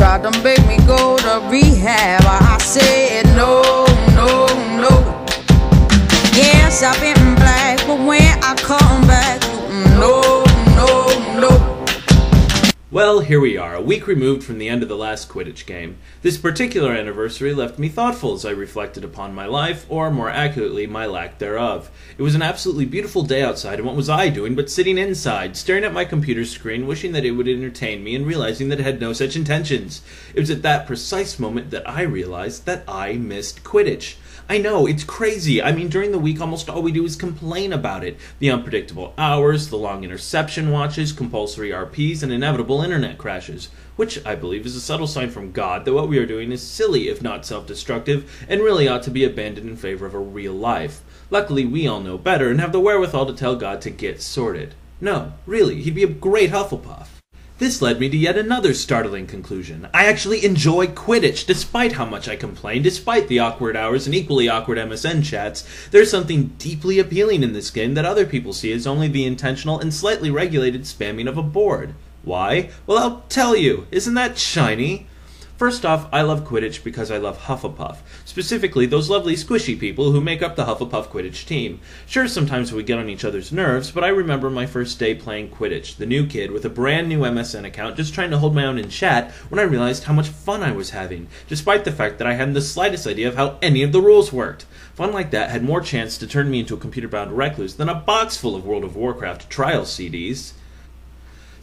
tried to make me go to rehab. I said no, no, no. Yes, I've been black, but when I come back, no, no, no. Well, here we are, a week removed from the end of the last Quidditch game. This particular anniversary left me thoughtful as I reflected upon my life, or more accurately, my lack thereof. It was an absolutely beautiful day outside, and what was I doing but sitting inside, staring at my computer screen, wishing that it would entertain me, and realizing that it had no such intentions. It was at that precise moment that I realized that I missed Quidditch. I know, it's crazy. I mean, during the week, almost all we do is complain about it. The unpredictable hours, the long interception watches, compulsory RPs, and inevitable internet crashes. Which, I believe, is a subtle sign from God that what we are doing is silly, if not self-destructive, and really ought to be abandoned in favor of a real life. Luckily, we all know better, and have the wherewithal to tell God to get sorted. No, really, he'd be a great Hufflepuff. This led me to yet another startling conclusion. I actually enjoy Quidditch, despite how much I complain, despite the awkward hours and equally awkward MSN chats. There's something deeply appealing in this game that other people see as only the intentional and slightly regulated spamming of a board. Why? Well, I'll tell you. Isn't that shiny? First off, I love Quidditch because I love Hufflepuff. Specifically, those lovely squishy people who make up the Hufflepuff Quidditch team. Sure, sometimes we get on each other's nerves, but I remember my first day playing Quidditch, the new kid with a brand new MSN account just trying to hold my own in chat when I realized how much fun I was having, despite the fact that I hadn't the slightest idea of how any of the rules worked. Fun like that had more chance to turn me into a computer-bound recluse than a box full of World of Warcraft trial CDs.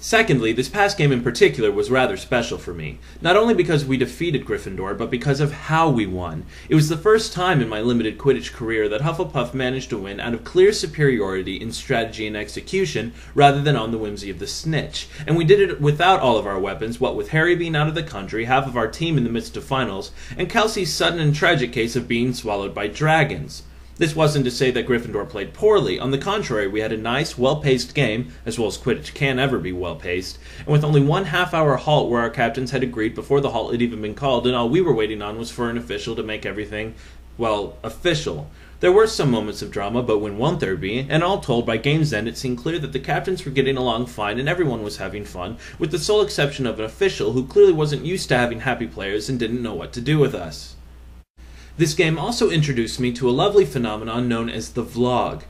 Secondly, this past game in particular was rather special for me. Not only because we defeated Gryffindor, but because of how we won. It was the first time in my limited Quidditch career that Hufflepuff managed to win out of clear superiority in strategy and execution, rather than on the whimsy of the snitch. And we did it without all of our weapons, what with Harry being out of the country, half of our team in the midst of finals, and Kelsey's sudden and tragic case of being swallowed by dragons. This wasn't to say that Gryffindor played poorly. On the contrary, we had a nice, well-paced game, as well as Quidditch can ever be well-paced, and with only 1 half-hour halt where our captains had agreed before the halt had even been called, and all we were waiting on was for an official to make everything, well, official. There were some moments of drama, but when won't there be? And all told, by game's end, it seemed clear that the captains were getting along fine and everyone was having fun, with the sole exception of an official who clearly wasn't used to having happy players and didn't know what to do with us. This game also introduced me to a lovely phenomenon known as the vlog.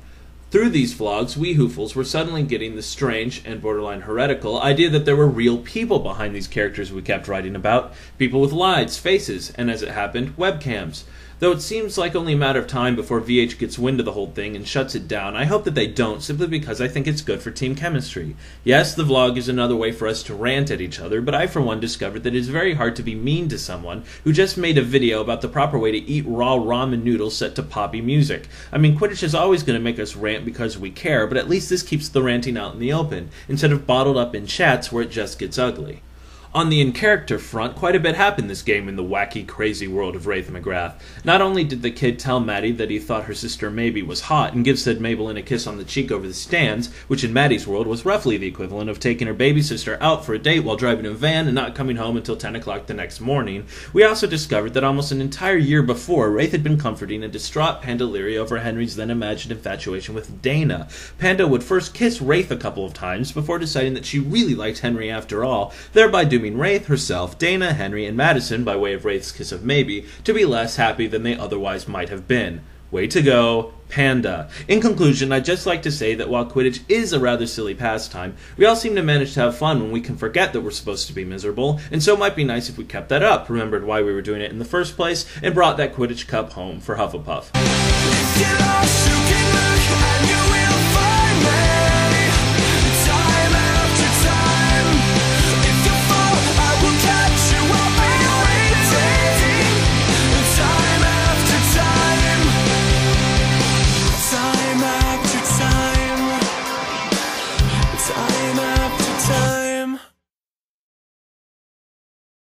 Through these vlogs, we Hoofles were suddenly getting the strange, and borderline heretical, idea that there were real people behind these characters we kept writing about. People with lives, faces, and as it happened, webcams. Though it seems like only a matter of time before VH gets wind of the whole thing and shuts it down, I hope that they don't, simply because I think it's good for team chemistry. Yes, the vlog is another way for us to rant at each other, but I for one discovered that it is very hard to be mean to someone who just made a video about the proper way to eat raw ramen noodles set to poppy music. I mean, Quidditch is always going to make us rant because we care, but at least this keeps the ranting out in the open, instead of bottled up in chats where it just gets ugly. On the in-character front, quite a bit happened this game in the wacky, crazy world of Wraith McGrath. Not only did the kid tell Maddie that he thought her sister Maybe was hot and give said Maybelline a kiss on the cheek over the stands, which in Maddie's world was roughly the equivalent of taking her baby sister out for a date while driving a van and not coming home until 10 o'clock the next morning, we also discovered that almost an entire year before, Wraith had been comforting a distraught Pandalyria over Henry's then-imagined infatuation with Dana. Panda would first kiss Wraith a couple of times before deciding that she really liked Henry after all, thereby dooming Wraith, herself, Dana, Henry, and Madison, by way of Wraith's kiss of Maybe, to be less happy than they otherwise might have been. Way to go, Panda. In conclusion, I'd just like to say that while Quidditch is a rather silly pastime, we all seem to manage to have fun when we can forget that we're supposed to be miserable, and so it might be nice if we kept that up, remembered why we were doing it in the first place, and brought that Quidditch Cup home for Hufflepuff.